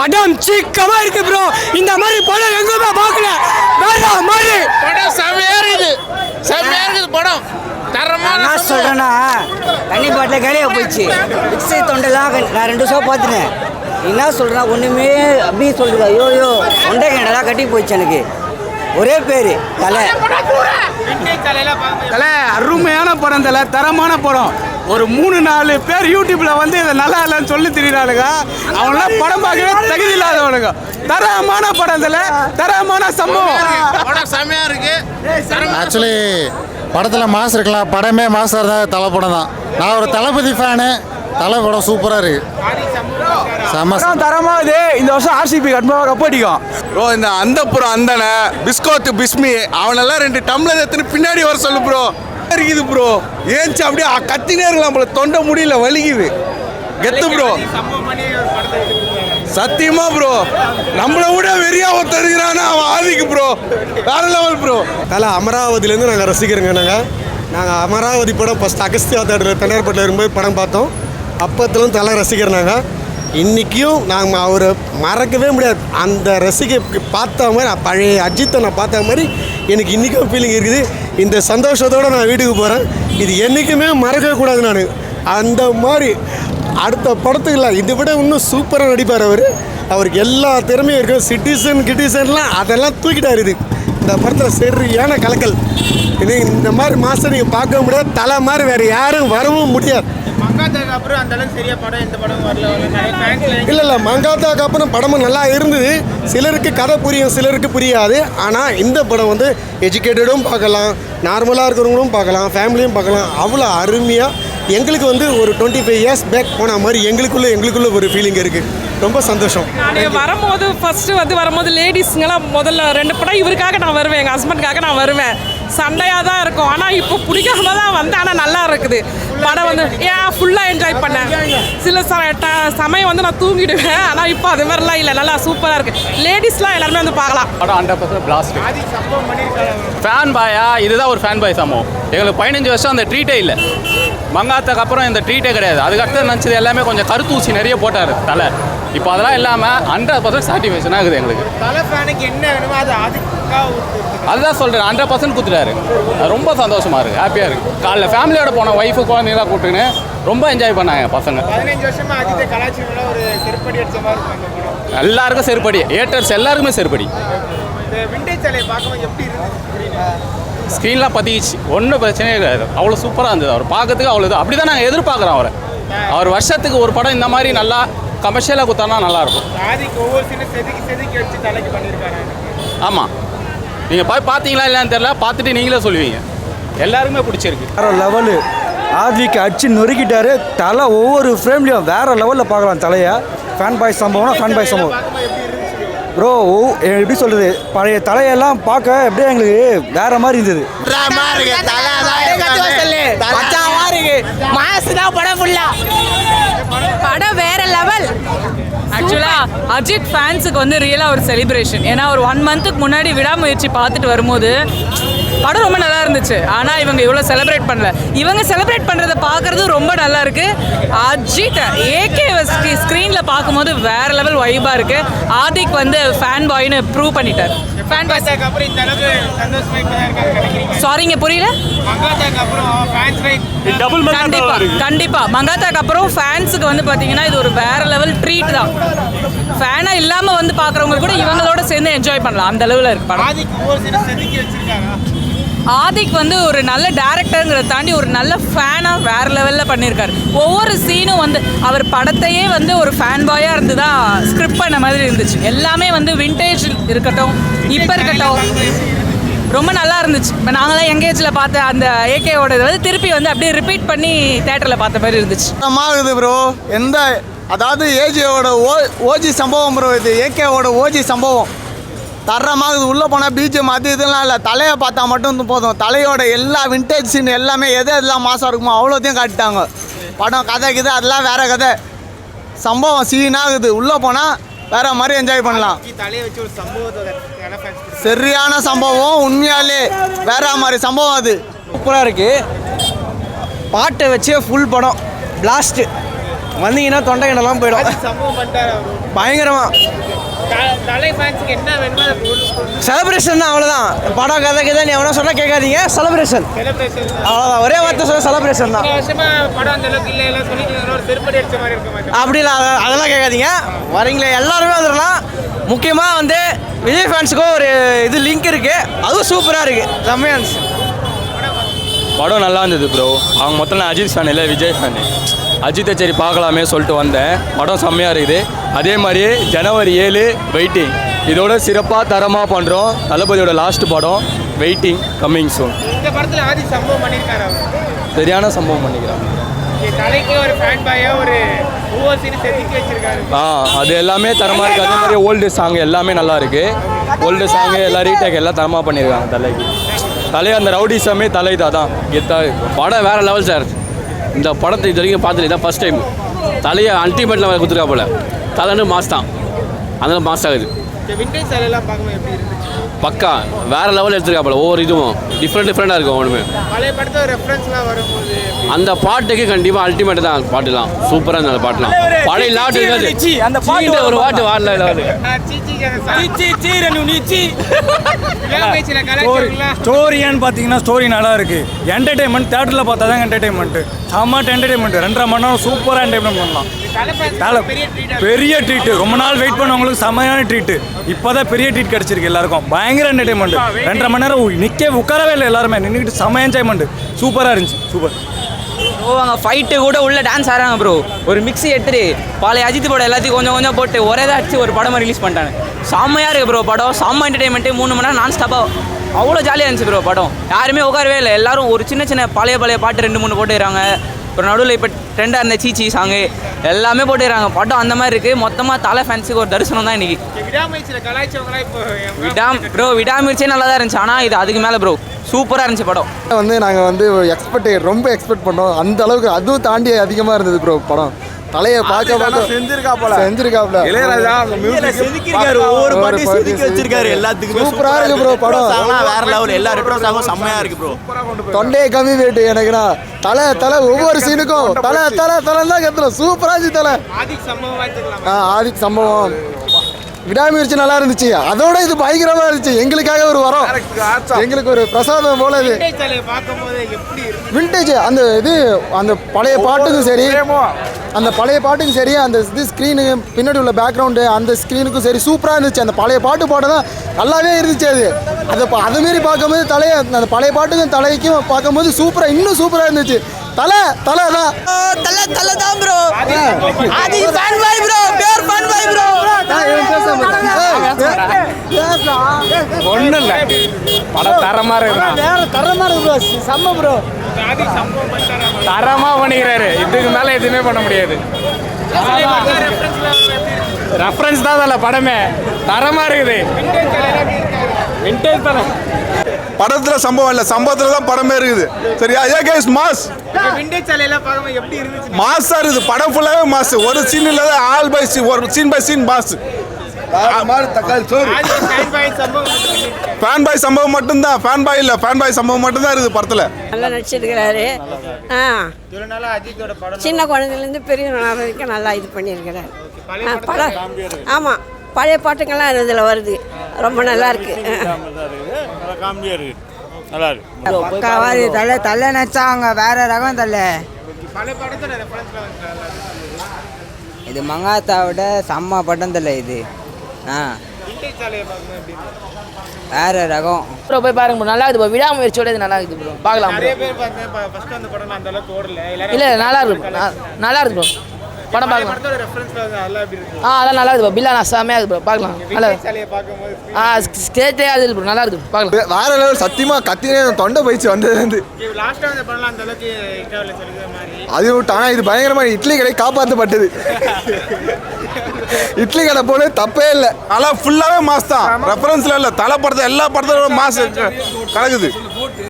படம் சீக்கிரமா இருக்கு ப்ரோ. இந்த மாதிரி படம் எங்குமே பார்க்கல. வேற மாதிரி படம் செமையா இருக்குது படம். என்ன சொல்றேன்னா தண்ணி பாட்டில் காலியாக போயிடுச்சு. மிக்ஸி தொண்டெல்லாம் நான் 2 ஷோ பார்த்துட்டேன். என்ன சொல்கிறேன்னா ஒன்றுமே அப்படி சொல்கிறேன். ஐயோ தொண்டை கிணலாம் கட்டி போயிடுச்சு எனக்கு. ஒரே பேர் தலை. அருமையான படம் தலை, தரமான படம். ஒரு 3-4 பேர் யூடியூப்ல வந்து இதை நல்லா இல்லைன்னு சொல்லி திரிகிறானுங்க. அவங்களாம் படம் பார்க்கவே தகுதி இல்லாதவனுங்க. தரமான படம் தலை, தரமான சம்பவம். படம் செமையா இருக்கு. ஆக்சுவலி படத்தில் மாஸ் இருக்கலாம், படமே மாசாக இருந்தால் தலை படம் தான். நான் ஒரு தளபதி ஃபேனு. தலை படம் சூப்பராக இருக்கு. தரமாக இது. இந்த வருஷம் ஆர்சிபி கண்டிப்பாக கப் அடிக்கும் ப்ரோ. இந்த அந்தப்புறம் அந்தனை பிஸ்கோத்து பிஸ்மி அவனெல்லாம் 2 டம்ளர் எடுத்துன்னு பின்னாடி வர சொல்லு ப்ரோ. இருக்குது ப்ரோ. ஏன்ச்சு அப்படியே கத்தினே இருக்கலாம் போல. தொண்டை முடியல, வலிக்குது. கெத்து ப்ரோ, சத்தியமா ப்ரோ. நம்மளை விட வெறியா ஒருத்தருக்கிறானா அவன் ஆதிக்கு ப்ரோ. வேற லெவல் ப்ரோ. தலை அமராவதியிலேருந்து நாங்கள் ரசிக்கிறோங்க. நாங்கள் அமராவதி படம் ஃபஸ்ட் அகஸ்தியா தேட்டரில் தனியார்பட்டில் இருக்கும்போது படம் பார்த்தோம். அப்பத்துலேருந்து தலை ரசிக்கிறோம். நாங்கள் இன்றைக்கும் நாங்கள் அவரை மறக்கவே முடியாது. அந்த ரசிகை பார்த்த மாதிரி பழைய அஜித்தை நான் பார்த்த மாதிரி எனக்கு இன்றைக்கும் ஃபீலிங் இருக்குது. இந்த சந்தோஷத்தோடு நான் வீட்டுக்கு போகிறேன். இது என்றைக்குமே மறக்கவே கூடாது. நான் அந்த மாதிரி அடுத்த படத்துக்கு இல்லை, இதை விட இன்னும் சூப்பராக நடிப்பார் அவர். அவருக்கு எல்லா திறமையும் இருக்கும். கிட்டிசன்லாம் அதெல்லாம் தூக்கிட்டார். இந்த படத்தில் சரியான கலக்கல். இது இந்த மாதிரி மாதம் நீங்கள் பார்க்க முடியாது. தலை மாதிரி வேறு யாரும் வரவும் முடியாது. இல்லை மங்காத்தாக்கு அப்புறம் படமும் நல்லா இருந்தது. சிலருக்கு கதை புரியும், சிலருக்கு புரியாது. ஆனால் இந்த படம் வந்து எஜுகேட்டடும் பார்க்கலாம், நார்மலாக இருக்கிறவங்களும் பார்க்கலாம், ஃபேமிலியும் பார்க்கலாம். அவ்வளோ அருமையாக எங்களுக்கு வந்து ஒரு 25 இயர்ஸ் பேக் போன மாதிரி எங்களுக்குள்ள ஒரு ஃபீலிங் இருக்குது. ரொம்ப சந்தோஷம். நான் வரும்போது ஃபஸ்ட்டு வரும்போது லேடிஸுங்கெல்லாம் முதல்ல 2 படம் இவருக்காக நான் வருவேன், எங்கள் ஹஸ்பண்டுக்காக நான் வருவேன். சண்டையாக தான் இருக்கும். ஆனால் இப்போ பிடிக்காம தான் வந்தேன். ஆனால் நல்லா இருக்குது படம். வந்து ஃபுல்லாக என்ஜாய் பண்ணேன். சில சமயம் வந்து நான் தூங்கிடுவேன். ஆனால் இப்போ அது மாதிரிலாம் இல்லை, நல்லா சூப்பராக இருக்குது. லேடிஸ்லாம் எல்லாருமே வந்து பார்க்கலாம். படம் 100% பிளாஸ்ட். ஃபேன் பாயா, இதுதான் ஒரு ஃபேன் பாய் சம்பவம். எங்களுக்கு 15 வருஷம் அந்த ட்ரீட்டே இல்லை. மங்காத்தாக்கு அப்புறம் இந்த ட்ரீட்டே கிடையாது. அதுக்கடுத்து நினச்சது எல்லாமே கொஞ்சம் கருத்தூசி நிறைய போட்டார் தலை. இப்போ அதெல்லாம் இல்லாமல் 100% சாட்டிஸ்ஃபேக்ஷன் ஆகுது எங்களுக்கு. அதுதான் சொல்கிறேன், 100% கொடுத்துட்டாரு. ரொம்ப சந்தோஷமாக இருக்குது, ஹாப்பியாக இருக்குது. காலைல ஃபேமிலியோட போன ஒய்ஃபு குழந்தைங்களாம் கூப்பிட்டுன்னு ரொம்ப என்ஜாய் பண்ணாங்க பசங்க. 15 வருஷமாக அஜித்தை கலாச்சாரம் ஒரு செருப்படி அடிச்ச மாதிரி இருக்கும். எல்லாருக்கும் செருப்படி, ஏட்டர்ஸ் எல்லாருக்குமே செருப்படி. ஸ்க்ரீன்லாம் பற்றிச்சு, ஒன்றும் பிரச்சனையே கிடையாது. அவ்வளோ சூப்பராக இருந்தது. அவர் பார்க்கறதுக்கு அவ்வளோ இது அப்படி தான் நாங்கள் எதிர்பார்க்குறோம் அவரை. அவர் வருஷத்துக்கு ஒரு படம் இந்த மாதிரி நல்லா கமர்ஷியலாக கொடுத்தானா நல்லாயிருக்கும். ஆமாம், நீங்கள் போய் பார்த்தீங்களா இல்லைன்னு தெரியல, பார்த்துட்டு நீங்களே சொல்லுவீங்க. எல்லாருக்குமே பிடிச்சிருக்கு. வேறு லெவலு. ஆதிக்கு அடிச்சு நொறுக்கிட்டாரு. தலை ஒவ்வொரு ஃப்ரேம்லேயும் வேறு லெவலில் பார்க்கலாம் தலையை. ஃபேன் பாய் சம்பவம்னா ஃபேன் பாய் சம்பவம் ப்ரோ. எப்படி சொல்கிறது, பழைய தலையெல்லாம் பார்க்க எப்படியே எங்களுக்கு வேறு மாதிரி இருந்தது. படம் வேற லெவல். ஆக்சுவலாக அஜித் ஃபேன்ஸுக்கு வந்து ரியலாக ஒரு செலிப்ரேஷன். ஏன்னா ஒரு 1 மந்த்துக்கு முன்னாடி விடாமுயற்சி பார்த்துட்டு வரும்போது படம் ரொம்ப நல்லா இருந்துச்சு. ஆனால் இவங்க இவ்வளோ செலிப்ரேட் பண்ணல. இவங்க செலிப்ரேட் பண்ணுறதை பார்க்குறது ரொம்ப நல்லா இருக்குது. அஜித் ஏகே ஸ்க்ரீனில் பார்க்கும்போது வேற லெவல் வைபாக இருக்குது. ஆதிக் வந்து ஃபேன் பாய்னு ப்ரூவ் பண்ணிட்டார். ஃபேன் பாய் சாரிங்க புரியல. கண்டிப்பாக மங்காத்தாக்கு அப்புறம் ஃபேன்ஸுக்கு வந்து பார்த்தீங்கன்னா இது ஒரு வேற லெவல் ட்ரீட் தான். ஃபேனாக இல்லாமல் வந்து பார்க்குறவங்க கூட இவங்களோட சேர்ந்து என்ஜாய் பண்ணலாம். அந்த அளவில் இருக்கு படம். ஆதிக் வந்து ஒரு நல்ல டேரக்டருங்கிறத தாண்டி ஒரு நல்ல ஃபேனாக வேறு லெவலில் பண்ணியிருக்காரு. ஒவ்வொரு சீனும் வந்து அவர் படத்தையே வந்து ஒரு ஃபேன் பாயாக இருந்து தான் ஸ்கிரிப்ட் பண்ண மாதிரி இருந்துச்சு. எல்லாமே வந்து விண்டேஜ் இருக்கட்டும், இப்போ இருக்கட்டும், ரொம்ப நல்லா இருந்துச்சு. இப்போ நாங்களாம் எங்கேஜில் பார்த்த அந்த ஏகேவோட இது வந்து திருப்பி வந்து அப்படியே ரிப்பீட் பண்ணி தேட்டரில் பார்த்த மாதிரி இருந்துச்சு. ஆகுது ப்ரோ. எந்த அதாவது ஏஜியோட ஓஜி சம்பவம் ப்ரோ. இது ஏகேவோட ஓஜி சம்பவம் தரமாக. இது உள்ளே போனால் பிஜிஎம் அது இதெல்லாம் இல்லை, தலையை பார்த்தா மட்டும் போதும். தலையோட எல்லா விண்டேஜ் சீன் எல்லாமே எதெல்லாம் மாதம் இருக்குமோ அவ்வளோத்தையும் காட்டிட்டாங்க. படம் கதை அதெல்லாம் வேறு கதை. சம்பவம் சீனாகுது. உள்ளே போனால் வேற மாதிரி என்ஜாய் பண்ணலாம். சரியான சம்பவம், உண்மையாலே வேற மாதிரி சம்பவம். அது சூப்பராக இருக்குது. பாட்டை வச்சே ஃபுல் படம் பிளாஸ்ட்டு. வந்தீங்கன்னா தொண்டை கிணலாம் போயிடும் சம்பவம் பண்ணிட்டாரு அவரு. பயங்கரமா தலை ஃபேன்ஸுக்கு என்ன வேணுமோ அதை செலிப்ரேஷன் தான், அவ்வளோதான். படம் கதை கதை நீ எவனா சொன்னா கேட்காதீங்க, செலிப்ரேஷன் செலிப்ரேஷன் அவ்வளோதான். ஒரே வார்த்தை சொல்ல செலிப்ரேஷன் தான். வருஷமா படம் அந்த அளவுக்கு இல்லை எல்லாம் சொல்லிட்டு ஒரு திருப்படி அடிச்ச மாதிரி இருக்க மாட்டேன். அப்படிலாம் அதெல்லாம் கேட்காதீங்க. வரீங்களே எல்லாருமே வந்துடலாம். முக்கியமாக வந்து விஜய் ஃபேன்ஸுக்கும் ஒரு இது லிங்க் இருக்குது, அதுவும் சூப்பராக இருக்குது. செம்மையாக இருந்துச்சு படம் நல்லா இருந்தது ப்ரோ. அவங்க மொத்தம் நான் அஜித் ஃபேன் இல்லை விஜய் ஃபேனு. அஜித்தை சரி பார்க்கலாமே சொல்லிட்டு வந்தேன். படம் செம்மையாக இருக்குது. அதே மாதிரி ஜனவரி 7 வெயிட்டிங். இதோட சிறப்பாக தரமாக பண்ணுறோம். தளபதியோட லாஸ்ட் படம் வெயிட்டிங் கம்மிங் சூன். இந்த படத்தில் ஆதி சம்பவம் பண்ணியிருக்காரு அவர். சரியான சம்பவம் பண்ணிக்கிறாங்க. தலைக்கு ஒரு ஃபேன் பாயா ஒரு ஒவ்வொரு சீனு செதுக்கி வச்சிருக்காரு. அது எல்லாமே தரமாக இருக்குது. அதே மாதிரி ஓல்டு சாங் எல்லாமே நல்லா இருக்குது. ஓல்டு சாங்கு எல்லாம் ரீடேக் எல்லாம் தரமாக பண்ணியிருக்காங்க. தலையை அந்த ரவுடிசமே தலை தான் கெத்தா படம் வேறு லெவல் சார். இந்த படத்தை இது வரைக்கும் பார்த்துட்டு இதான் ஃபஸ்ட் டைம். தலையை அல்டிமேட் லெவல் கொடுத்துருக்கா போல. தலைன்னு மாஸ் தான், அதெல்லாம் மாஸ் ஆகுது. விண்டேஜ் சாலையெல்லாம் பார்க்கும்போது எப்படி இருந்துச்சு? பக்கா வேறு லெவல் எடுத்துருக்கா போல. ஒவ்வொரு இதுவும் டிஃப்ரெண்ட்டாக இருக்கும் ஒன்றுமே. பழைய படத்தை ரெஃபரன்ஸ்லாம் வரும்போது அந்த பாட்டுக்கு கண்டிப்பாக அல்டிமேட் தான். பாட்டுலாம் சூப்பராக இருந்தது. அந்த பாட்டுலாம் பழைய நாட்டு இருக்காது. அந்த பாட்டு ஒரு பாட்டு வாடல லெவலு. ஸ்டோரியான்னு பார்த்தீங்கன்னா ஸ்டோரி நல்லா இருக்கு. என்டர்டைன்மெண்ட் தேட்டரில் பார்த்தா தான் என்டர்டைன்மெண்ட். செம்ம என்டர்டைன்மெண்ட். 2.5 மணி நேரம் சூப்பராக என்டர்டைன்மெண்ட் பண்ணலாம். பெரிய ட்ரீட்டு. ரொம்ப நாள் வெயிட் பண்ணவங்களுக்கு செம்மையான ட்ரீட்டு. இப்போதான் பெரிய ட்ரீட் கிடச்சிருக்கு எல்லாருக்கும். பயங்கர என்டர்டைன்மெண்ட். 2.5 மணி நேரம் நிற்க உட்காரவே இல்லை, எல்லாருமே நின்றுக்கிட்டு செம்ம என்ஜாய்மெண்ட். சூப்பராக இருந்துச்சு. சூப்பர். அங்கே ஃபைட்டு கூட உள்ள டான்ஸ் ஆடுறாங்க ப்ரோ. ஒரு மிக்ஸி எடுத்துட்டு பழைய அஜித் படம் எல்லாத்தையும் கொஞ்சம் கொஞ்சம் போட்டு ஒரே தான் அடிச்சு ஒரு படமாக ரிலீஸ் பண்ணிட்டாங்க. செம்மையாக இருக்குது ப்ரோ படம். செம்ம என்டர்டைன்மெண்ட்டு. 3 மணி நேரம் நான் ஸ்டாப்பாக அவ்வளோ ஜாலியாக இருந்துச்சு ப்ரோ படம். யாருமே உட்காரவே இல்லை. எல்லாரும் ஒரு சின்ன சின்ன பழைய பாட்டு 2-3 போட்டுறாங்க. அப்புறம் நடுவில் இப்போ ட்ரெண்டாக இருந்த சீச்சி சாங்கு எல்லாமே போட்டுறாங்க. படம் அந்த மாதிரி இருக்குது. மொத்தமாக தலை ஃபேன்ஸுக்கு ஒரு தரிசனம் தான் இன்றைக்கி. விடாமுயற்சியே நல்லா தான் இருந்துச்சு. ஆனால் இது அதுக்கு மேலே ப்ரோ சூப்பராக இருந்துச்சு படம். வந்து நாங்கள் வந்து ரொம்ப எக்ஸ்பெக்ட் பண்ணோம். அந்த அளவுக்கு அதுவும் தாண்டி அதிகமாக இருந்தது ப்ரோ படம். தலையை பார்க்க செஞ்சிருக்காப்ல. இளையராஜா செதுக்கிருக்காரு. ஒவ்வொரு பாட்டையும் செதுக்கி வச்சிருக்காரு. எல்லாத்துக்குமே சூப்பராக இருக்கு ப்ரோ படம். வேற லெவல். எல்லா ரெட்ரோ சாங்கும் செம்மையா இருக்கு ப்ரோ. தொண்டையை கம்மி போயிட்டு எனக்குண்ணா. தலை ஒவ்வொரு சீனுக்கும் தலை தான் கத்துறோம். சூப்பராக இருந்துச்சு தலை. ஆதிக் சம்பவம் விடாமுயற்சி நல்லா இருந்துச்சு. அதோட இது பயங்கரமா இருந்துச்சு. எங்களுக்காக ஒரு வரம், எங்களுக்கு ஒரு பிரசாதம் போல. இது விண்டேஜ். அந்த இது அந்த பழைய பாட்டுக்கும் சரி, அந்த இது ஸ்க்ரீனு பின்னாடி உள்ள பேக்ரவுண்டு அந்த ஸ்க்ரீனுக்கும் சரி சூப்பராக இருந்துச்சு. அந்த பழைய பாட்டு தான் நல்லாவே இருந்துச்சு. அதுமாரி பார்க்கும்போது அந்த பழைய பாட்டுக்கும் தலைக்கும் பார்க்கும்போது இன்னும் சூப்பராக இருந்துச்சு. தலை தான் bro. Aadhi fan boy bro. Pure fan boy bro. ஒன்றும் இல்லை, படம் தரமாக இருக்கு. ப்ரோ. செம்ம ப்ரோ. தரமாக பண்ணிக்கிறாரு. இதுக்கு மேலே எதுவுமே பண்ண முடியாது. ரெஃபரன்ஸ் தான் அதில் படமே தரமாக இருக்குது. விண்டேஜ் படம். படத்துல சம்பவம் இல்லை, சம்பவத்துல தான் படமே இருக்குது. சரியா? Guys mass. விண்டேஜ் சாலையெல்லாம் பார்க்கும்போது எப்படி இருந்துச்சு? மாஸா இருக்குது. படம் ஃபுல்லாவே மாஸ். ஒரு சீன் இல்லாத ஆல் பை சீன், ஒரு scene by scene mass. Fan boy சம்பவம் மட்டும்தான். ஃபேன் பாய் இல்லை, ஃபேன் பாய் சம்பவம் மட்டும்தான் இருக்குது படத்துல. நல்லா நடிச்சிருக்கிறாரு. சின்ன குழந்தைலேருந்து பெரிய வரைக்கும் நல்லா இது பண்ணியிருக்கிறாரு. படம் ஆமாம், பழைய பாட்டுங்கள்லாம் இதில் வருது. ரொம்ப நல்லா இருக்கு. தலை நடிச்சாங்க வேற ரகம். இது மங்காத்தாவோட செம்ம படம் தலை. இது வேற ரகம் ப்ரோ. போய் பாருங்க ப்ரோ, நல்லா இருக்குது ப்ரோ. விடாமுயற்சியோட இது நல்லா இருக்குது ப்ரோ. பார்க்கலாம் ப்ரோ. இல்லை நல்லா இருக்கு, நல்லா இருக்கு ப்ரோ. படம் பார்க்கலாம். அதெல்லாம் நல்லா இருக்குது ப்ரோ. பில்லா நான் செம்மையாக இருக்குது ப்ரோ. பார்க்கலாம். நல்லா ஸ்டேட்டே அது ப்ரோ. நல்லா இருக்குது பார்க்கலாம். வேற லெவல். சத்தியமாக கத்தினே தொண்டை போயிடுச்சு வந்ததுலேருந்து. அது விட்டானா இது பயங்கரமாக இட்லி கடை காப்பாற்றப்பட்டது. இட்லி கடை போல தப்பே இல்லை. ஆனால் ஃபுல்லாகவே மாஸ் தான். ரெஃபரன்ஸ்ல இல்லை, தலை படத்தை எல்லா படத்தோட மாஸ் கலக்குது.